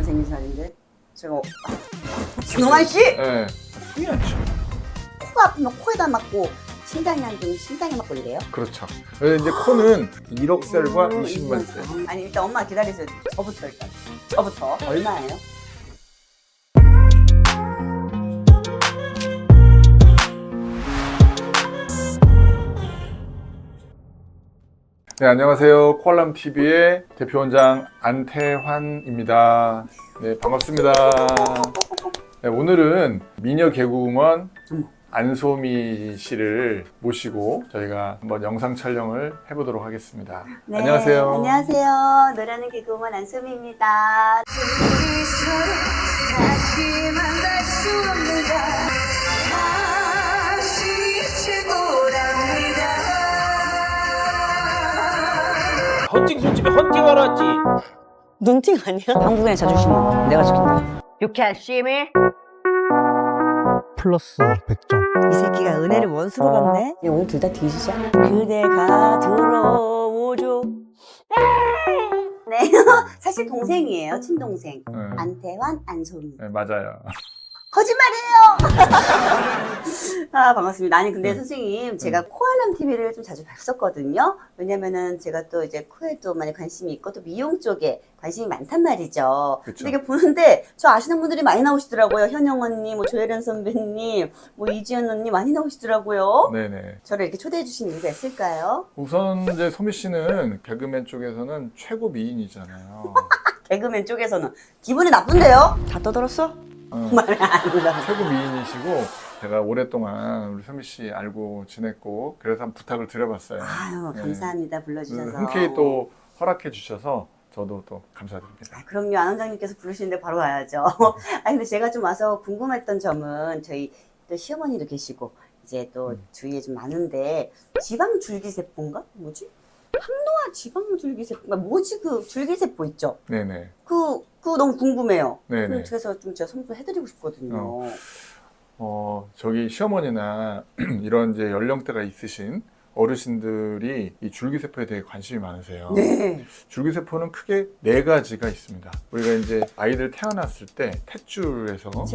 생긴 살인데 제가 진홍환 씨 네. 후회하죠. 코가 아프면 코에다 맞고 심장이 안 좋으면 심장에 맞고 이래요? 그렇죠. 그래서 이제 코는 1억 셀과 20만 셀. 아니 일단 엄마 기다리세요. 저부터 얼마예요? 네, 안녕하세요. 코알람TV의 대표원장 안태환입니다. 네, 반갑습니다. 네, 오늘은 미녀 개그우먼 안소미 씨를 모시고 저희가 한번 영상 촬영을 해보도록 하겠습니다. 네, 안녕하세요. 안녕하세요. 노래하는 개그우먼 안소미입니다. 헌팅 술집에 헌팅하러 왔지. 눈팅 아니야? 한국인의 자존심은 내가 지킨다. 유쾌한 시밀. 플러스 100점. 이 새끼가 은혜를 원수로 갚네. 오늘 둘 다 뒤지자. 그대가 들어오죠. 네, 사실 동생이에요. 친동생. 네. 안태환, 안소미. 네, 맞아요. 거짓말이에요. 아, 반갑습니다. 아니 근데 선생님 제가 코알람 TV를 좀 자주 봤었거든요. 왜냐면은 제가 또 이제 코에도 많이 관심이 있고 또 미용 쪽에 관심이 많단 말이죠. 그쵸. 근데 이게 보는데 저 아시는 분들이 많이 나오시더라고요. 현영 언니, 뭐 조혜련 선배님, 뭐 이지연 언니 많이 나오시더라고요. 네네. 저를 이렇게 초대해 주신 이유가 있을까요? 우선 이제 소미 씨는 개그맨 쪽에서는 최고 미인이잖아요. 개그맨 쪽에서는 기분이 나쁜데요? 다 떠들었어? 말이 아니라. 최고 미인이시고 제가 오랫동안 우리 소미 씨 알고 지냈고 그래서 한번 부탁을 드려봤어요. 아유, 네. 감사합니다. 불러주셔서. 흔쾌히 또 허락해 주셔서 저도 또 감사드립니다. 아, 그럼요. 안 원장님께서 부르시는데 바로 와야죠. 아 근데 제가 좀 와서 궁금했던 점은 저희 또 시어머니도 계시고 이제 또 주위에 좀 많은데 지방 줄기세포인가? 뭐지? 항노화 지방 줄기세포인가? 뭐지 그 줄기세포 있죠? 네네. 그거 너무 궁금해요. 네네. 그래서 좀 제가 선물해드리고 싶거든요. 저기 시어머니나 이런 이제 연령대가 있으신 어르신들이 이 줄기세포에 대해 관심이 많으세요. 네. 줄기세포는 크게 4가지가 있습니다. 우리가 이제 아이들 태어났을 때 탯줄에서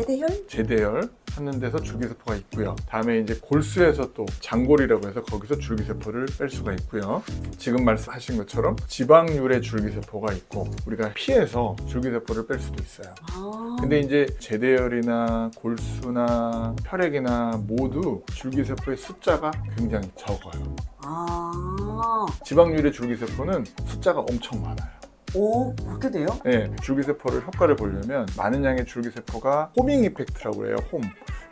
제대혈? 하는 데서 줄기세포가 있고요. 다음에 이제 골수에서 또 장골이라고 해서 거기서 줄기세포를 뺄 수가 있고요. 지금 말씀하신 것처럼 지방률의 줄기세포가 있고 우리가 피에서 줄기세포를 뺄 수도 있어요. 아. 근데 이제 제대혈이나 골수나 혈액이나 모두 줄기세포의 숫자가 굉장히 적어요. 아. 지방률의 줄기세포는 숫자가 엄청 많아요. 오, 그렇게 돼요? 네, 줄기세포를 효과를 보려면 많은 양의 줄기세포가 호밍 이펙트라고 해요. 홈.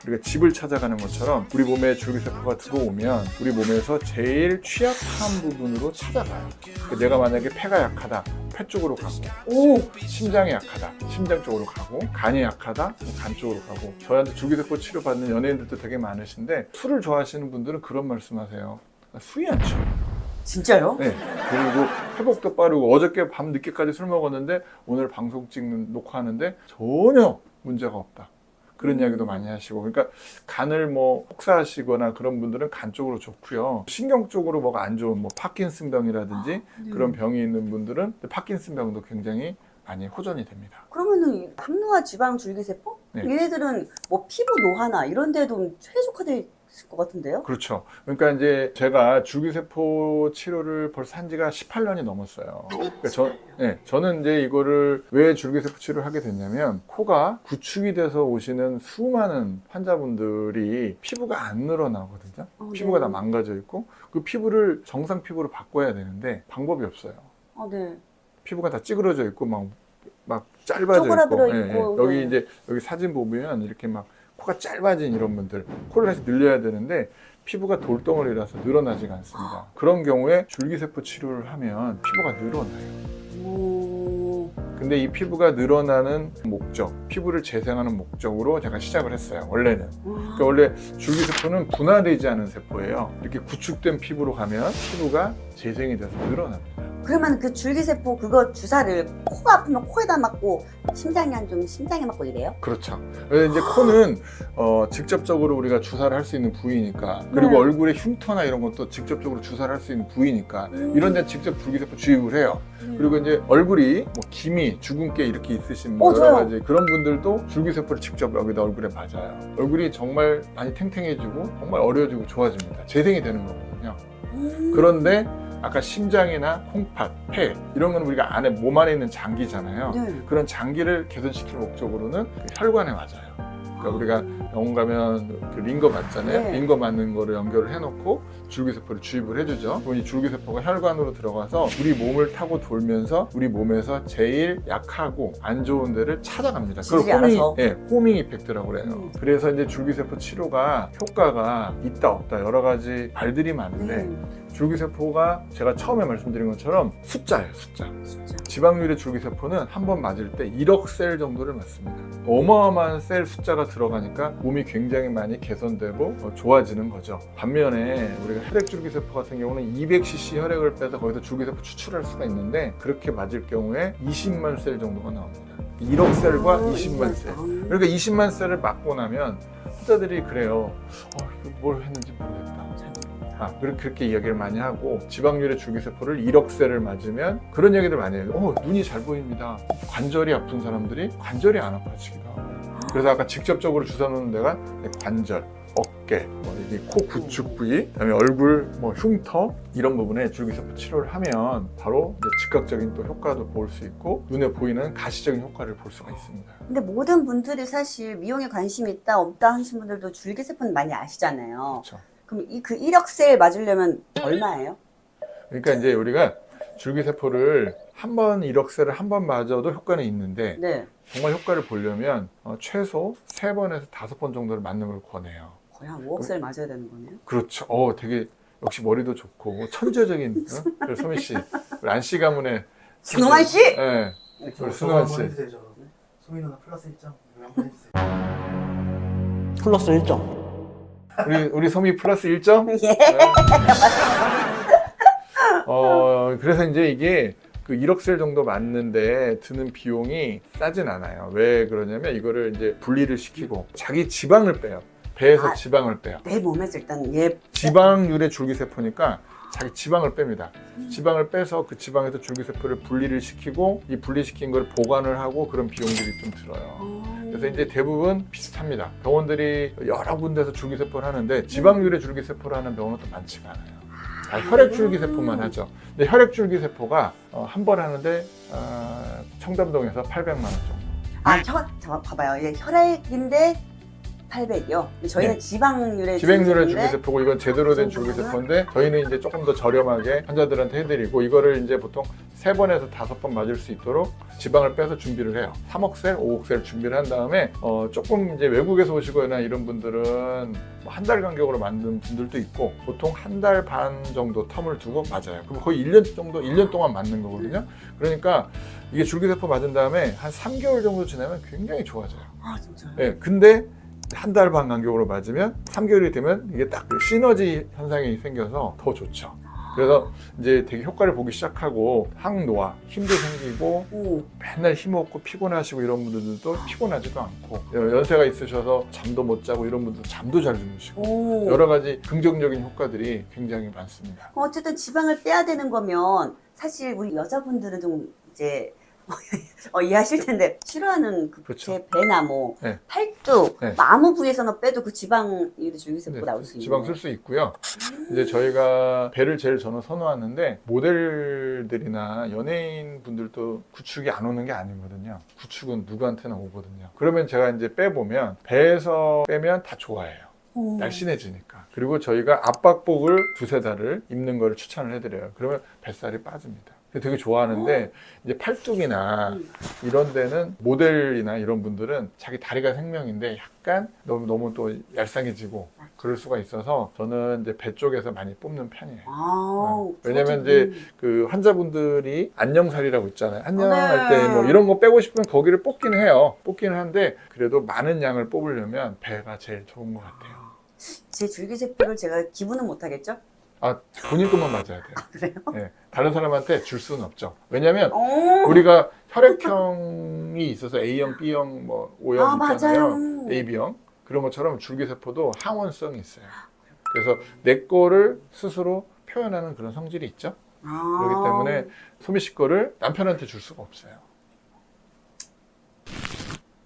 우리가 집을 찾아가는 것처럼 우리 몸에 줄기세포가 들어오면 우리 몸에서 제일 취약한 부분으로 찾아가요. 그러니까 내가 만약에 폐가 약하다, 폐 쪽으로 가고, 심장이 약하다, 심장 쪽으로 가고, 간이 약하다, 간 쪽으로 가고. 저한테 줄기세포 치료받는 연예인들도 되게 많으신데 술을 좋아하시는 분들은 그런 말씀하세요. 술이 안 취해요. 진짜요? 네. 그리고 회복도 빠르고 어저께 밤 늦게까지 술 먹었는데 오늘 방송 녹화하는데 전혀 문제가 없다. 그런 이야기도 많이 하시고 그러니까 간을 뭐 혹사하시거나 그런 분들은 간 쪽으로 좋고요. 신경 쪽으로 뭐가 안 좋은 뭐 파킨슨병이라든지 그런 병이 있는 분들은 파킨슨병도 굉장히 많이 호전이 됩니다. 그러면은 항노화 지방 줄기세포? 네. 얘네들은 뭐 피부 노화나 이런 데도 최적화되어 있을 것 같은데요? 그렇죠. 그러니까 이제 제가 줄기세포 치료를 벌써 한 지가 18년이 넘었어요. 그러니까 저는 이제 이거를 왜 줄기세포 치료를 하게 됐냐면 코가 구축이 돼서 오시는 수많은 환자분들이 피부가 안 늘어나거든요. 피부가 다 망가져 있고 그 피부를 정상 피부로 바꿔야 되는데 방법이 없어요. 네. 피부가 다 찌그러져 있고 막 짧아져 쪼그라들어 있고, 있고, 여기 네. 이제 여기 사진 보면 이렇게 막 코가 짧아진 이런 분들 코를 다시 늘려야 되는데 피부가 돌덩어리라서 늘어나지가 않습니다. 그런 경우에 줄기세포 치료를 하면 피부가 늘어나요. 오. 근데 이 피부가 늘어나는 목적, 피부를 재생하는 목적으로 제가 시작을 했어요. 원래는. 그러니까 원래 줄기세포는 분화되지 않은 세포예요. 이렇게 구축된 피부로 가면 피부가 재생이 돼서 늘어납니다. 그러면 그 줄기세포 그거 주사를 코가 아프면 코에다 맞고 심장에 맞고 이래요? 그렇죠. 그래서 이제 코는 직접적으로 우리가 주사를 할 수 있는 부위니까, 그리고 네. 얼굴에 흉터나 이런 것도 직접적으로 주사를 할 수 있는 부위니까 이런 데 직접 줄기세포 주입을 해요. 그리고 이제 얼굴이 뭐 기미, 주근깨 이렇게 있으신 뭐 여러 저요. 가지 그런 분들도 줄기세포를 직접 여기다 얼굴에 맞아요. 얼굴이 정말 많이 탱탱해지고 정말 어려지고 좋아집니다. 재생이 되는 거거든요. 그런데 아까 심장이나 콩팥, 폐 이런 건 우리가 안에 몸 안에 있는 장기잖아요. 네. 그런 장기를 개선시킬 목적으로는 그 혈관에 맞아요. 그러니까 우리가 병원 가면 그 링거 맞잖아요. 네. 링거 맞는 거를 연결을 해놓고 줄기세포를 주입을 해주죠. 그럼 이 줄기세포가 혈관으로 들어가서 우리 몸을 타고 돌면서 우리 몸에서 제일 약하고 안 좋은 데를 찾아갑니다. 그걸 지들이 알아서? 호밍 이펙트라고 그래요. 그래서 이제 줄기세포 치료가 효과가 있다 없다 여러 가지 말들이 많은데 줄기세포가 제가 처음에 말씀드린 것처럼 숫자예요, 숫자. 진짜. 지방률의 줄기세포는 한 번 맞을 때 1억 셀 정도를 맞습니다. 어마어마한 셀 숫자가 들어가니까 몸이 굉장히 많이 개선되고 좋아지는 거죠. 반면에 우리가 혈액줄기세포 같은 경우는 200cc 혈액을 빼서 거기서 줄기세포 추출할 수가 있는데 그렇게 맞을 경우에 20만 셀 정도가 나옵니다. 1억 셀과 20만 셀. 그러니까 20만 셀을 맞고 나면 환자들이 그래요. 이거 뭘 했는지 모르겠다. 그렇게 이야기를 많이 하고, 지방률의 줄기세포를 1억 셀을 맞으면 그런 얘기들 많이 해요. 눈이 잘 보입니다. 관절이 아픈 사람들이 관절이 안 아파지기도 하고. 그래서 아까 직접적으로 주사 놓는 데가 관절, 어깨, 이게 코 구축 부위, 그다음에 얼굴, 흉터 이런 부분에 줄기세포 치료를 하면 바로 이제 즉각적인 또 효과도 볼 수 있고 눈에 보이는 가시적인 효과를 볼 수가 있습니다. 근데 모든 분들이 사실 미용에 관심이 있다 없다 하신 분들도 줄기세포는 많이 아시잖아요. 그렇죠. 그럼 그 1억 셀 맞으려면 얼마예요? 그러니까 이제 우리가 줄기세포를 한 번 1억 셀을 한 번 맞아도 효과는 있는데 네. 정말 효과를 보려면 최소 3번에서 5번 정도를 맞는 걸 권해요. 거의 한 5억 셀 맞아야 되는 거네요. 그렇죠. 되게 역시 머리도 좋고 천재적인 그래서 소미 씨, 우리 안씨 가문의 신홍환 씨? 네. 우리 순환 순환 씨. 해주세요. 저. 소미 누나 플러스 1점 이거 한번 해주세요. 플러스 1점. 우리 소미 플러스 1점? 예. 그래서 이제 이게 그 1억 셀 정도 맞는데 드는 비용이 싸진 않아요. 왜 그러냐면 이거를 이제 분리를 시키고 자기 지방을 빼요. 배에서 지방을 빼요. 내 몸에서 일단 지방률의 줄기세포니까 자기 지방을 뺍니다. 지방을 빼서 그 지방에서 줄기세포를 분리를 시키고 이 분리시킨 걸 보관을 하고 그런 비용들이 좀 들어요. 그래서 이제 대부분 비슷합니다. 병원들이 여러 군데서 줄기세포를 하는데 지방률의 줄기세포를 하는 병원은 또 많지가 않아요. 혈액 줄기세포만 하죠. 근데 혈액 줄기세포가 한 번 하는데 청담동에서 800만 원 정도. 잠깐 봐봐요. 이게 혈액인데 800이요. 저희는 네. 지방률의 지방률의 줄기세포인데 줄기세포고 이건 제대로 된 줄기세포인데 저희는 이제 조금 더 저렴하게 환자들한테 해드리고 이거를 이제 보통 3번에서 5번 맞을 수 있도록 지방을 빼서 준비를 해요. 3억 셀, 5억 셀 준비를 한 다음에 조금 이제 외국에서 오시거나 이런 분들은 한 달 간격으로 맞는 분들도 있고 보통 한 달 반 정도 텀을 두고 맞아요. 그럼 거의 1년 정도, 1년 동안 맞는 거거든요. 그러니까 이게 줄기세포 맞은 다음에 한 3개월 정도 지나면 굉장히 좋아져요. 진짜요? 네, 근데 한 달 반 간격으로 맞으면 3개월이 되면 이게 딱 그 시너지 현상이 생겨서 더 좋죠. 그래서 이제 되게 효과를 보기 시작하고 항노화, 힘도 생기고 맨날 힘없고 피곤하시고 이런 분들도 피곤하지도 않고 연세가 있으셔서 잠도 못 자고 이런 분들도 잠도 잘 주무시고 여러 가지 긍정적인 효과들이 굉장히 많습니다. 어쨌든 지방을 빼야 되는 거면 사실 우리 여자분들은 좀 이제 이해하실 텐데 싫어하는 그렇죠. 제 배나 네. 팔뚝, 네. 아무 부위에서는 빼도 그 지방률의 줄기세포 네, 나올 수 있는 지방 쓸 수 있고요. 이제 저희가 배를 제일 저는 선호하는데 모델들이나 연예인 분들도 구축이 안 오는 게 아니거든요. 구축은 누구한테나 오거든요. 그러면 제가 이제 빼보면 배에서 빼면 다 좋아해요. 날씬해지니까. 그리고 저희가 압박복을 2-3달을 입는 걸 추천을 해드려요. 그러면 뱃살이 빠집니다. 되게 좋아하는데 이제 팔뚝이나 이런 데는 모델이나 이런 분들은 자기 다리가 생명인데 약간 너무 또 얄쌍해지고 그럴 수가 있어서 저는 이제 배 쪽에서 많이 뽑는 편이에요. 왜냐면 이제 그 환자분들이 안녕살이라고 있잖아요. 안녕할 때 뭐 이런 거 빼고 싶으면 거기를 뽑기는 해요. 뽑기는 하는데 그래도 많은 양을 뽑으려면 배가 제일 좋은 것 같아요. 제 줄기세포를 제가 기부는 못 하겠죠? 아, 본인 것만 맞아야 돼요. 그래요? 네, 다른 사람한테 줄 수는 없죠. 왜냐하면 오. 우리가 혈액형이 있어서 A형, B형, 뭐 O형 아, 있잖아요. 맞아요. AB형 그런 것처럼 줄기세포도 항원성이 있어요. 그래서 내 거를 스스로 표현하는 그런 성질이 있죠. 아. 그렇기 때문에 소미 씨 거를 남편한테 줄 수가 없어요.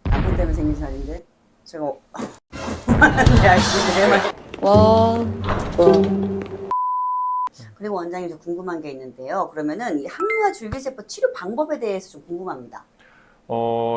남편 때문에 생긴 살인데 제가 와. 그리고 원장님 좀 궁금한 게 있는데요. 그러면은 이 항노화 줄기세포 치료 방법에 대해서 좀 궁금합니다.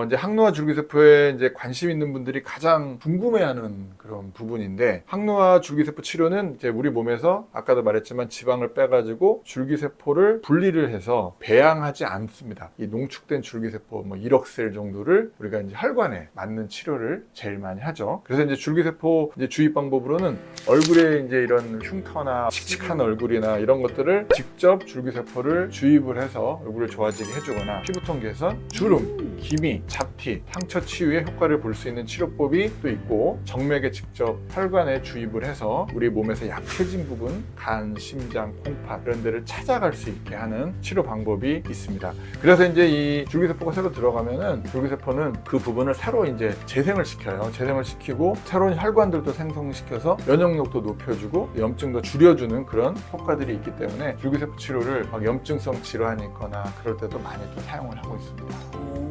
이제 항노화 줄기세포에 이제 관심 있는 분들이 가장 궁금해하는 그런 부분인데, 항노화 줄기세포 치료는 이제 우리 몸에서 아까도 말했지만 지방을 빼가지고 줄기세포를 분리를 해서 배양하지 않습니다. 이 농축된 줄기세포 뭐 1억 셀 정도를 우리가 이제 혈관에 맞는 치료를 제일 많이 하죠. 그래서 이제 줄기세포 이제 주입 방법으로는 얼굴에 이제 이런 흉터나 칙칙한 얼굴이나 이런 것들을 직접 줄기세포를 주입을 해서 얼굴을 좋아지게 해주거나, 피부톤 개선, 주름, 기미, 잡티, 상처 치유에 효과를 볼 수 있는 치료법이 또 있고, 정맥에 직접 혈관에 주입을 해서 우리 몸에서 약해진 부분, 간, 심장, 콩팥 이런 데를 찾아갈 수 있게 하는 치료 방법이 있습니다. 그래서 이제 이 줄기세포가 새로 들어가면은 줄기세포는 그 부분을 새로 이제 재생을 시켜요. 재생을 시키고 새로운 혈관들도 생성시켜서 면역력도 높여주고 염증도 줄여주는 그런 효과들이 있기 때문에 줄기세포 치료를 막 염증성 질환이 있거나 그럴 때도 많이 또 사용을 하고 있습니다.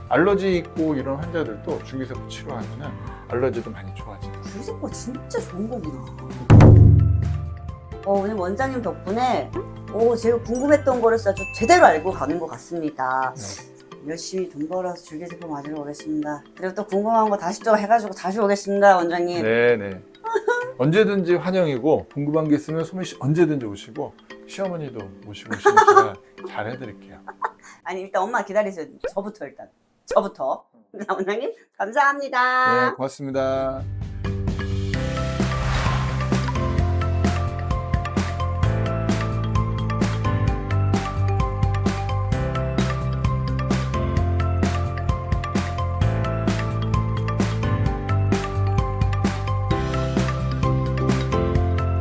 알러지 있고 이런 환자들도 줄기세포 치료하면은 알러지도 많이 좋아지고. 줄기세포 진짜 좋은 거구나. 오늘 원장님 덕분에 제가 궁금했던 거를 진짜 제대로 알고 가는 것 같습니다. 열심히 돈 벌어서 줄기세포 맞으러 오겠습니다. 그리고 또 궁금한 거 다시 또 해가지고 다시 오겠습니다, 원장님. 네네. 언제든지 환영이고, 궁금한 게 있으면 소미 씨 언제든지 오시고, 시어머니도 모시고 오시면 제가 잘 해드릴게요. 아니 일단 엄마 기다리세요. 저부터. 원장님 감사합니다. 네, 고맙습니다.